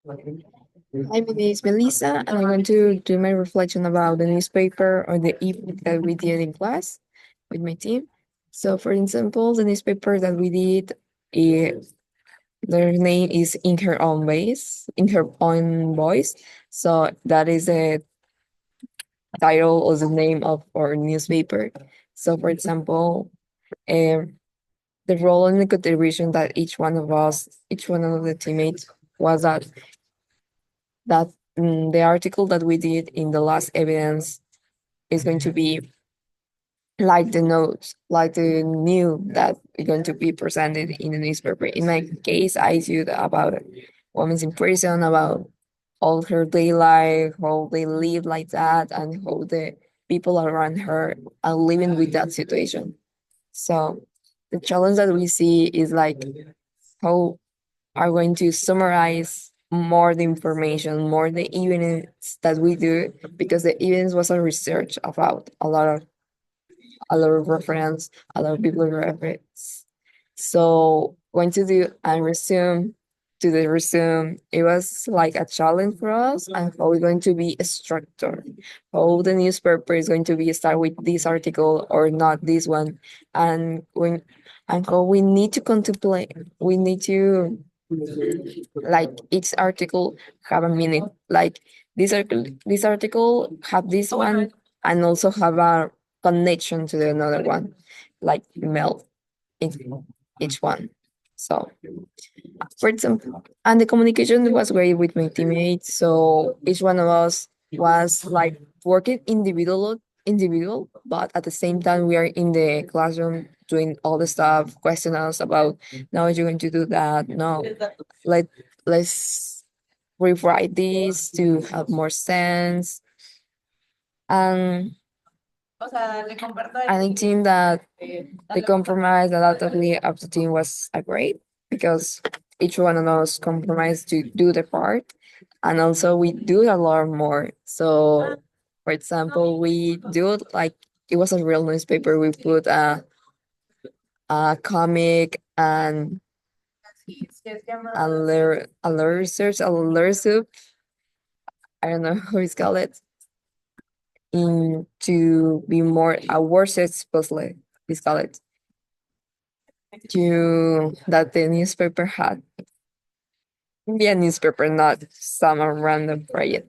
Hi, my name is Melissa, and I'm going to do my reflection about the newspaper or the ebook that we did in class with my team. So, for example, the newspaper that we did, their name is In Her Own Ways, In Her Own Voice. So that is the title or the name of our newspaper. So, for example, um, the role and the contribution that each one of us, each one of the teammates, was that the article that we did in the last evidence is going to be like the notes, like the new that is going to be presented in the newspaper. In my case, I did about women's in prison, about all her daily life, how they live like that, and how the people around her are living with that situation. So the challenge that we see is like how are going to summarize more the information, more the evidence that we do, because the evidence was a research about a lot of reference, a lot of bibliographies. So going to do and resume to the resume, it was like a challenge for us and how we're going to be structured, how the newspaper is going to be start with this article or not this one, and when and how we need to contemplate, we need to like each article have a meaning. Like this article have this one and also have a connection to the another one, like email each, each one. So for example, and the communication was great with my teammates. So each one of us was like working individual, but at the same time we are in the classroom doing all the stuff, question us about now you're going to do that. No, let let's rewrite this to have more sense. And I think that the compromise adaptively of the team was a great because each one of us compromised to do the part, and also we do a lot more. So, for example, we do it like it was a real newspaper. We put a comic and a research, a soup. I don't know how it's called it in to be more a worship supposedly it's called to that the newspaper had be a newspaper, not some random project.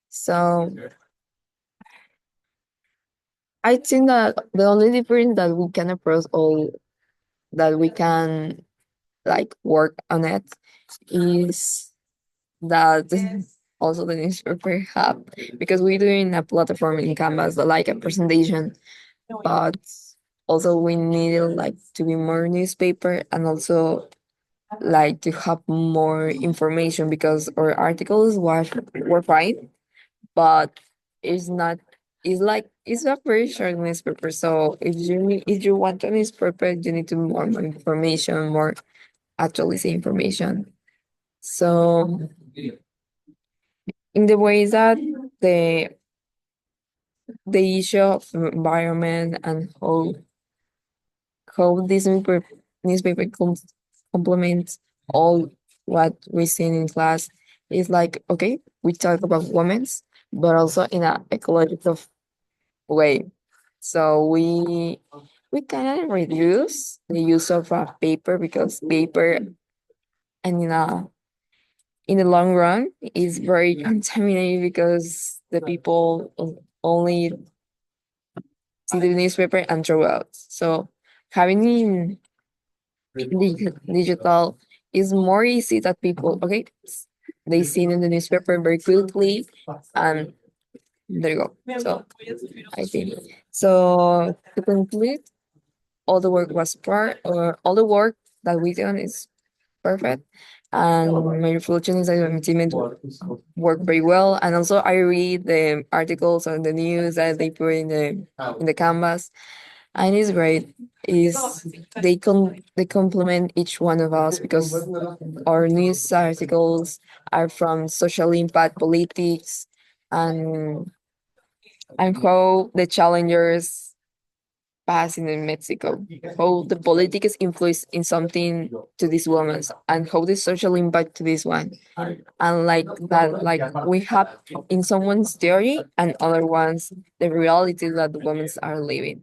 So I think that the only difference that we can approach all that we can like work on it is that also the newspaper have because we're doing a platform in Canvas like a presentation, but also we needed like to be more newspaper and also like to have more information because our articles were fine, but it's not. It's like it's a very short newspaper. So if you want a newspaper, you need to more information, more actually say information. So in the ways that the the issue of environment and how this newspaper complements all what we seen in class is like okay we talk about women's but also in a ecological way, so we kind of reduce the use of paper because paper and in the long run is very contaminated because the people only see the newspaper and throw out. So having digital is more easy that people okay they see it in the newspaper very quickly and there you go. So I think so to conclude all the work was part or all the work that we done is perfect and my reflection is that my team work very well and also I read the articles and the news that they put in the canvas and it's great is they complement each one of us because our news articles are from social impact politics and and how the challengers past in Mexico, how the politics influence in something to these women, and how the social impact to this one, and like that, like we have in someone's theory and other ones the reality that the women are living.